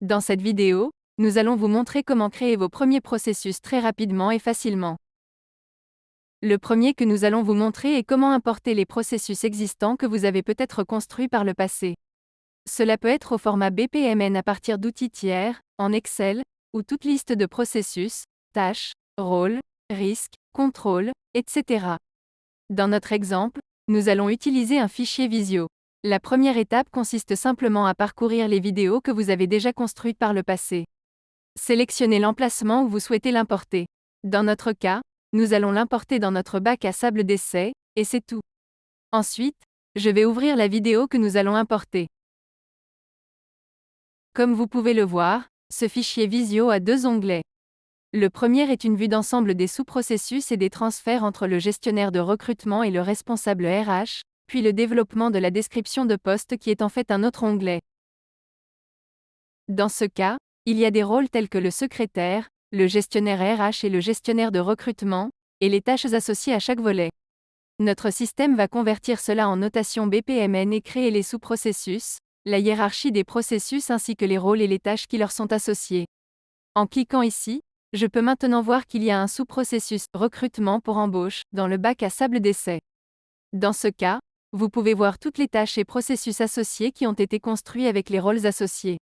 Dans cette vidéo, nous allons vous montrer comment créer vos premiers processus très rapidement et facilement. Le premier que nous allons vous montrer est comment importer les processus existants que vous avez peut-être construits par le passé. Cela peut être au format BPMN à partir d'outils tiers, en Excel, ou toute liste de processus, tâches, rôles, risques, contrôles, etc. Dans notre exemple, nous allons utiliser un fichier Visio. La première étape consiste simplement à parcourir les vidéos que vous avez déjà construites par le passé. Sélectionnez l'emplacement où vous souhaitez l'importer. Dans notre cas, nous allons l'importer dans notre bac à sable d'essai, et c'est tout. Ensuite, je vais ouvrir la vidéo que nous allons importer. Comme vous pouvez le voir, ce fichier Visio a deux onglets. Le premier est une vue d'ensemble des sous-processus et des transferts entre le gestionnaire de recrutement et le responsable RH, puis le développement de la description de poste qui est en fait un autre onglet. Dans ce cas, il y a des rôles tels que le secrétaire, le gestionnaire RH et le gestionnaire de recrutement, et les tâches associées à chaque volet. Notre système va convertir cela en notation BPMN et créer les sous-processus, la hiérarchie des processus ainsi que les rôles et les tâches qui leur sont associés. En cliquant ici, je peux maintenant voir qu'il y a un sous-processus recrutement pour embauche dans le bac à sable d'essai. Dans ce cas, vous pouvez voir toutes les tâches et processus associés qui ont été construits avec les rôles associés.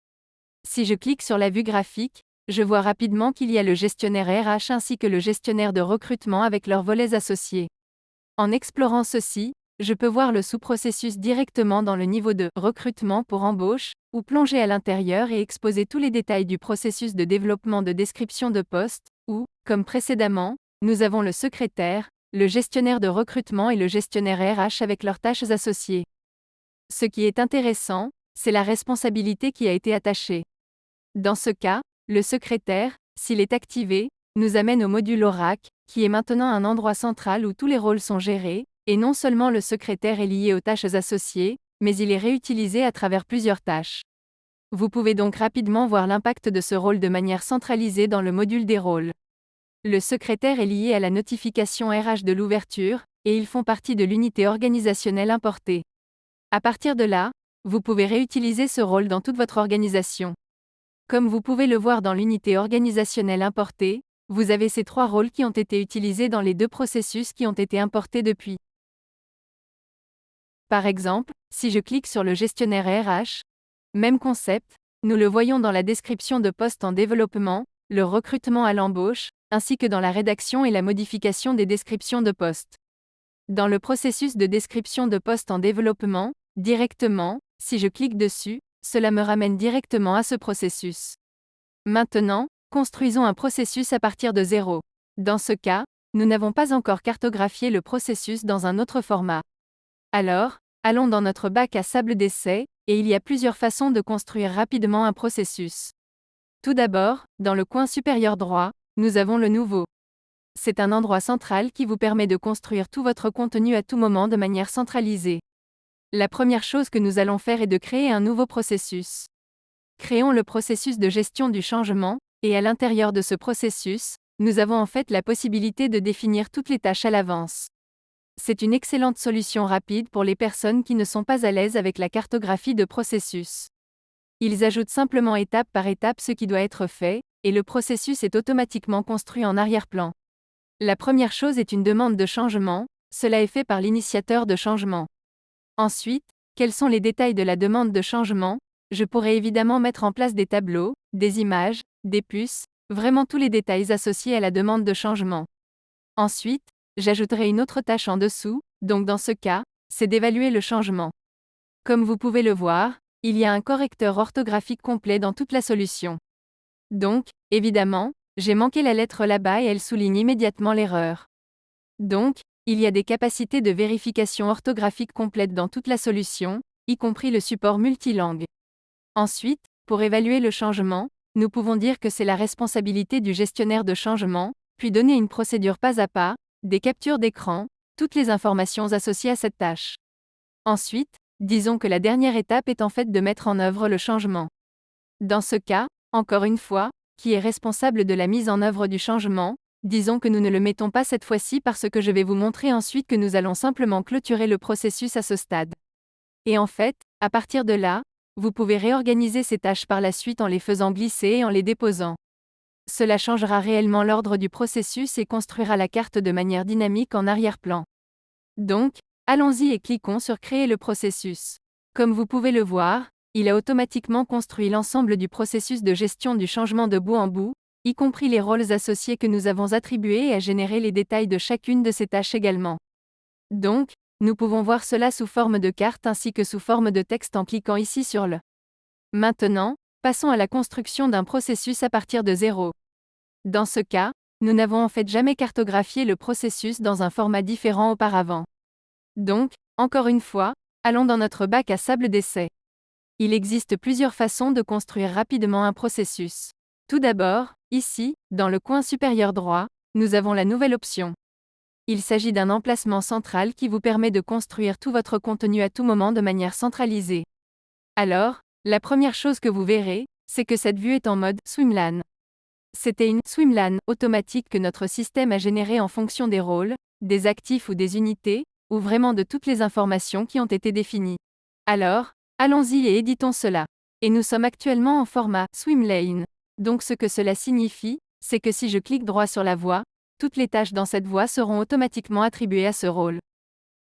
Si je clique sur la vue graphique, je vois rapidement qu'il y a le gestionnaire RH ainsi que le gestionnaire de recrutement avec leurs volets associés. En explorant ceci, je peux voir le sous-processus directement dans le niveau de recrutement pour embauche, ou plonger à l'intérieur et exposer tous les détails du processus de développement de description de poste, ou, comme précédemment, nous avons le secrétaire, le gestionnaire de recrutement et le gestionnaire RH avec leurs tâches associées. Ce qui est intéressant, c'est la responsabilité qui a été attachée. Dans ce cas, le secrétaire, s'il est activé, nous amène au module ORAC, qui est maintenant un endroit central où tous les rôles sont gérés, et non seulement le secrétaire est lié aux tâches associées, mais il est réutilisé à travers plusieurs tâches. Vous pouvez donc rapidement voir l'impact de ce rôle de manière centralisée dans le module des rôles. Le secrétaire est lié à la notification RH de l'ouverture, et ils font partie de l'unité organisationnelle importée. À partir de là, vous pouvez réutiliser ce rôle dans toute votre organisation. Comme vous pouvez le voir dans l'unité organisationnelle importée, vous avez ces trois rôles qui ont été utilisés dans les deux processus qui ont été importés depuis. Par exemple, si je clique sur le gestionnaire RH, même concept, nous le voyons dans la description de poste en développement, le recrutement à l'embauche, ainsi que dans la rédaction et la modification des descriptions de poste. Dans le processus de description de poste en développement, directement, si je clique dessus, cela me ramène directement à ce processus. Maintenant, construisons un processus à partir de zéro. Dans ce cas, nous n'avons pas encore cartographié le processus dans un autre format. Alors, allons dans notre bac à sable d'essai, et il y a plusieurs façons de construire rapidement un processus. Tout d'abord, dans le coin supérieur droit, nous avons le nouveau. C'est un endroit central qui vous permet de construire tout votre contenu à tout moment de manière centralisée. La première chose que nous allons faire est de créer un nouveau processus. Créons le processus de gestion du changement, et à l'intérieur de ce processus, nous avons en fait la possibilité de définir toutes les tâches à l'avance. C'est une excellente solution rapide pour les personnes qui ne sont pas à l'aise avec la cartographie de processus. Ils ajoutent simplement étape par étape ce qui doit être fait, et le processus est automatiquement construit en arrière-plan. La première chose est une demande de changement, cela est fait par l'initiateur de changement. Ensuite, quels sont les détails de la demande de changement? Je pourrais évidemment mettre en place des tableaux, des images, des puces, vraiment tous les détails associés à la demande de changement. Ensuite, j'ajouterai une autre tâche en dessous, donc dans ce cas, c'est d'évaluer le changement. Comme vous pouvez le voir, il y a un correcteur orthographique complet dans toute la solution. Donc, évidemment, j'ai manqué la lettre là-bas et elle souligne immédiatement l'erreur. Donc, il y a des capacités de vérification orthographique complète dans toute la solution, y compris le support multilangue. Ensuite, pour évaluer le changement, nous pouvons dire que c'est la responsabilité du gestionnaire de changement, puis donner une procédure pas à pas, des captures d'écran, toutes les informations associées à cette tâche. Ensuite, disons que la dernière étape est en fait de mettre en œuvre le changement. Dans ce cas, encore une fois, qui est responsable de la mise en œuvre du changement? Disons que nous ne le mettons pas cette fois-ci parce que je vais vous montrer ensuite que nous allons simplement clôturer le processus à ce stade. Et en fait, à partir de là, vous pouvez réorganiser ces tâches par la suite en les faisant glisser et en les déposant. Cela changera réellement l'ordre du processus et construira la carte de manière dynamique en arrière-plan. Donc, allons-y et cliquons sur Créer le processus. Comme vous pouvez le voir, il a automatiquement construit l'ensemble du processus de gestion du changement de bout en bout, y compris les rôles associés que nous avons attribués et a généré les détails de chacune de ces tâches également. Donc, nous pouvons voir cela sous forme de carte ainsi que sous forme de texte en cliquant ici sur le. Maintenant, passons à la construction d'un processus à partir de zéro. Dans ce cas, nous n'avons en fait jamais cartographié le processus dans un format différent auparavant. Donc, encore une fois, allons dans notre bac à sable d'essai. Il existe plusieurs façons de construire rapidement un processus. Tout d'abord, ici, dans le coin supérieur droit, nous avons la nouvelle option. Il s'agit d'un emplacement central qui vous permet de construire tout votre contenu à tout moment de manière centralisée. Alors, la première chose que vous verrez, c'est que cette vue est en mode Swimlan. C'était une Swimlan automatique que notre système a générée en fonction des rôles, des actifs ou des unités, ou vraiment de toutes les informations qui ont été définies. Alors, allons-y et éditons cela. Et nous sommes actuellement en format Swimlane. Donc ce que cela signifie, c'est que si je clique droit sur la voie, toutes les tâches dans cette voie seront automatiquement attribuées à ce rôle.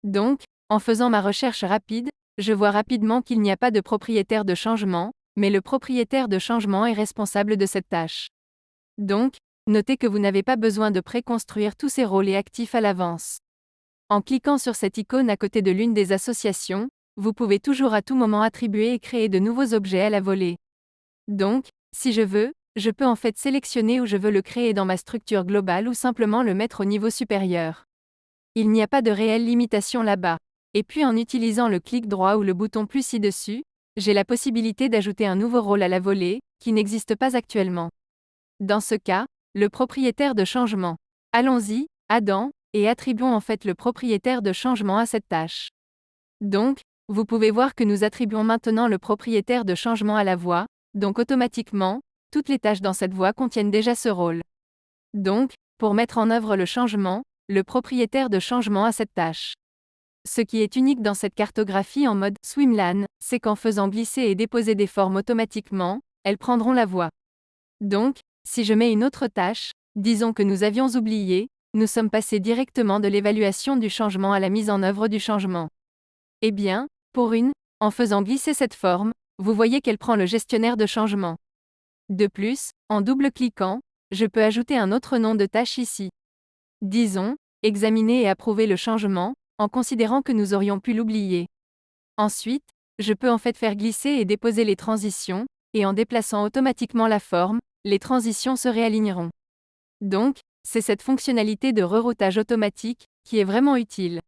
Donc, en faisant ma recherche rapide, je vois rapidement qu'il n'y a pas de propriétaire de changement, mais le propriétaire de changement est responsable de cette tâche. Donc, notez que vous n'avez pas besoin de préconstruire tous ces rôles et actifs à l'avance. En cliquant sur cette icône à côté de l'une des associations, vous pouvez toujours à tout moment attribuer et créer de nouveaux objets à la volée. Donc, si je veux, je peux en fait sélectionner où je veux le créer dans ma structure globale ou simplement le mettre au niveau supérieur. Il n'y a pas de réelle limitation là-bas. Et puis en utilisant le clic droit ou le bouton plus ci-dessus, j'ai la possibilité d'ajouter un nouveau rôle à la volée, qui n'existe pas actuellement. Dans ce cas, le propriétaire de changement. Allons-y, Adam, et attribuons en fait le propriétaire de changement à cette tâche. Donc, vous pouvez voir que nous attribuons maintenant le propriétaire de changement à la voie, donc automatiquement, toutes les tâches dans cette voie contiennent déjà ce rôle. Donc, pour mettre en œuvre le changement, le propriétaire de changement a cette tâche. Ce qui est unique dans cette cartographie en mode Swimlan, c'est qu'en faisant glisser et déposer des formes automatiquement, elles prendront la voie. Donc, si je mets une autre tâche, disons que nous avions oublié, nous sommes passés directement de l'évaluation du changement à la mise en œuvre du changement. Eh bien, en faisant glisser cette forme, vous voyez qu'elle prend le gestionnaire de changement. De plus, en double-cliquant, je peux ajouter un autre nom de tâche ici. Disons, examiner et approuver le changement, en considérant que nous aurions pu l'oublier. Ensuite, je peux en fait faire glisser et déposer les transitions, et en déplaçant automatiquement la forme, les transitions se réaligneront. Donc, c'est cette fonctionnalité de reroutage automatique qui est vraiment utile.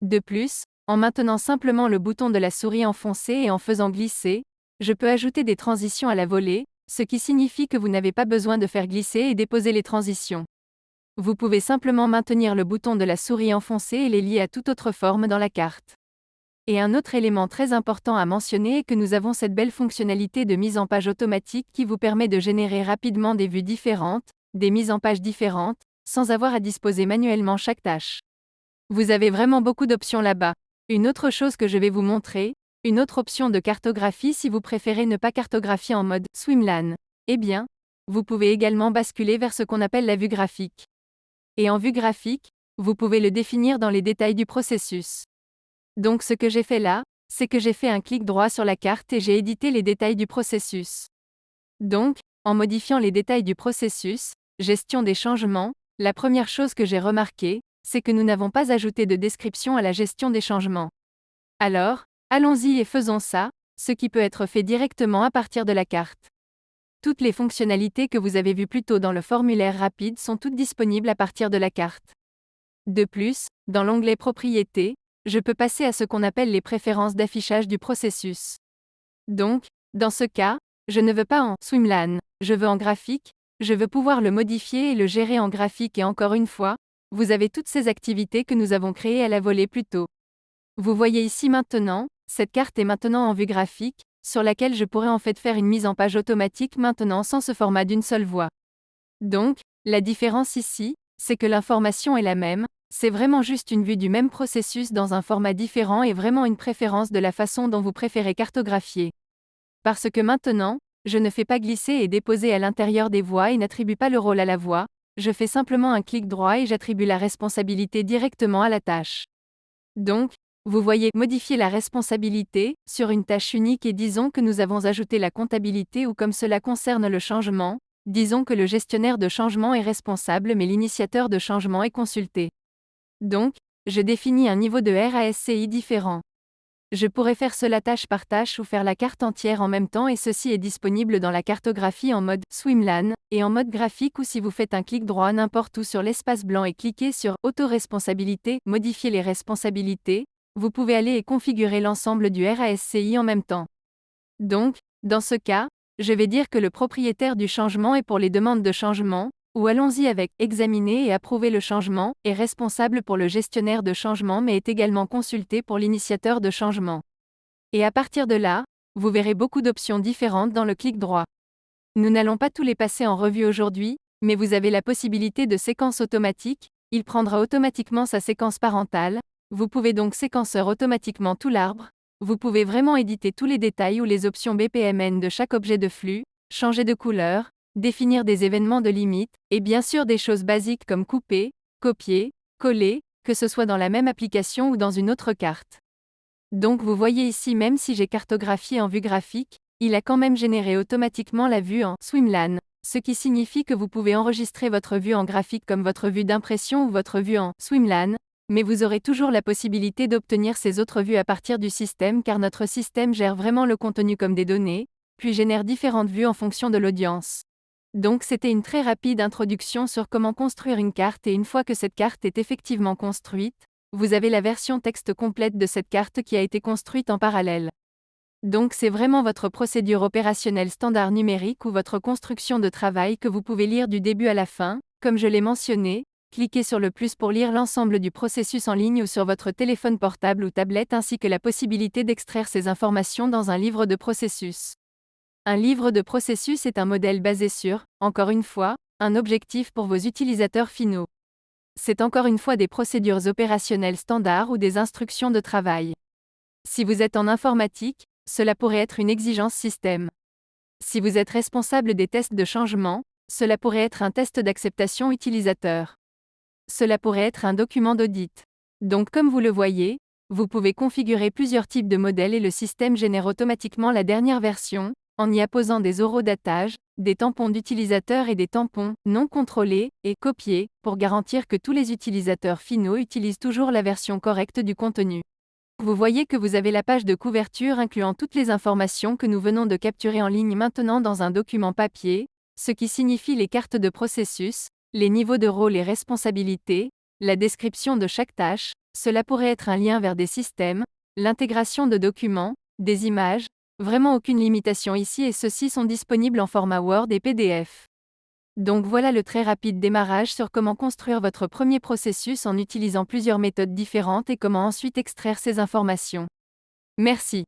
De plus, en maintenant simplement le bouton de la souris enfoncé et en faisant glisser, je peux ajouter des transitions à la volée, ce qui signifie que vous n'avez pas besoin de faire glisser et déposer les transitions. Vous pouvez simplement maintenir le bouton de la souris enfoncé et les lier à toute autre forme dans la carte. Et un autre élément très important à mentionner est que nous avons cette belle fonctionnalité de mise en page automatique qui vous permet de générer rapidement des vues différentes, des mises en page différentes, sans avoir à disposer manuellement chaque tâche. Vous avez vraiment beaucoup d'options là-bas. Une autre chose que je vais vous montrer, une autre option de cartographie si vous préférez ne pas cartographier en mode Swimlan. Eh bien, vous pouvez également basculer vers ce qu'on appelle la vue graphique. Et en vue graphique, vous pouvez le définir dans les détails du processus. Donc ce que j'ai fait là, c'est que j'ai fait un clic droit sur la carte et j'ai édité les détails du processus. Donc, en modifiant les détails du processus, gestion des changements, la première chose que j'ai remarquée, c'est que nous n'avons pas ajouté de description à la gestion des changements. Alors, allons-y et faisons ça, ce qui peut être fait directement à partir de la carte. Toutes les fonctionnalités que vous avez vues plus tôt dans le formulaire rapide sont toutes disponibles à partir de la carte. De plus, dans l'onglet Propriétés, je peux passer à ce qu'on appelle les préférences d'affichage du processus. Donc, dans ce cas, je ne veux pas en Swimlan, je veux en graphique, je veux pouvoir le modifier et le gérer en graphique et encore une fois, vous avez toutes ces activités que nous avons créées à la volée plus tôt. Vous voyez ici maintenant, cette carte est maintenant en vue graphique, sur laquelle je pourrais en fait faire une mise en page automatique maintenant sans ce format d'une seule voie. Donc, la différence ici, c'est que l'information est la même, c'est vraiment juste une vue du même processus dans un format différent et vraiment une préférence de la façon dont vous préférez cartographier. Parce que maintenant, je ne fais pas glisser et déposer à l'intérieur des voies et n'attribue pas le rôle à la voie, je fais simplement un clic droit et j'attribue la responsabilité directement à la tâche. Donc, vous voyez modifier la responsabilité sur une tâche unique et disons que nous avons ajouté la comptabilité ou comme cela concerne le changement, disons que le gestionnaire de changement est responsable mais l'initiateur de changement est consulté. Donc, je définis un niveau de RASCI différent. Je pourrais faire cela tâche par tâche ou faire la carte entière en même temps et ceci est disponible dans la cartographie en mode Swimlan et en mode graphique ou si vous faites un clic droit n'importe où sur l'espace blanc et cliquez sur Auto-responsabilité, modifier les responsabilités, vous pouvez aller et configurer l'ensemble du RASCI en même temps. Donc, dans ce cas, je vais dire que le propriétaire du changement est pour les demandes de changement, ou allons-y avec examiner et approuver le changement, est responsable pour le gestionnaire de changement mais est également consulté pour l'initiateur de changement. Et à partir de là, vous verrez beaucoup d'options différentes dans le clic droit. Nous n'allons pas tous les passer en revue aujourd'hui, mais vous avez la possibilité de séquence automatique, il prendra automatiquement sa séquence parentale, vous pouvez donc séquenceur automatiquement tout l'arbre, vous pouvez vraiment éditer tous les détails ou les options BPMN de chaque objet de flux, changer de couleur, définir des événements de limite, et bien sûr des choses basiques comme couper, copier, coller, que ce soit dans la même application ou dans une autre carte. Donc vous voyez ici même si j'ai cartographié en vue graphique, il a quand même généré automatiquement la vue en Swimlan, ce qui signifie que vous pouvez enregistrer votre vue en graphique comme votre vue d'impression ou votre vue en Swimlan, mais vous aurez toujours la possibilité d'obtenir ces autres vues à partir du système car notre système gère vraiment le contenu comme des données, puis génère différentes vues en fonction de l'audience. Donc c'était une très rapide introduction sur comment construire une carte et une fois que cette carte est effectivement construite, vous avez la version texte complète de cette carte qui a été construite en parallèle. Donc c'est vraiment votre procédure opérationnelle standard numérique ou votre construction de travail que vous pouvez lire du début à la fin, comme je l'ai mentionné, cliquez sur le plus pour lire l'ensemble du processus en ligne ou sur votre téléphone portable ou tablette ainsi que la possibilité d'extraire ces informations dans un livre de processus. Un livre de processus est un modèle basé sur, encore une fois, un objectif pour vos utilisateurs finaux. C'est encore une fois des procédures opérationnelles standards ou des instructions de travail. Si vous êtes en informatique, cela pourrait être une exigence système. Si vous êtes responsable des tests de changement, cela pourrait être un test d'acceptation utilisateur. Cela pourrait être un document d'audit. Donc comme vous le voyez, vous pouvez configurer plusieurs types de modèles et le système génère automatiquement la dernière version, en y apposant des horodatages, des tampons d'utilisateurs et des tampons non contrôlés et copiés, pour garantir que tous les utilisateurs finaux utilisent toujours la version correcte du contenu. Vous voyez que vous avez la page de couverture incluant toutes les informations que nous venons de capturer en ligne maintenant dans un document papier, ce qui signifie les cartes de processus, les niveaux de rôle et responsabilités, la description de chaque tâche, cela pourrait être un lien vers des systèmes, l'intégration de documents, des images, vraiment aucune limitation ici et ceux-ci sont disponibles en format Word et PDF. Donc voilà le très rapide démarrage sur comment construire votre premier processus en utilisant plusieurs méthodes différentes et comment ensuite extraire ces informations. Merci.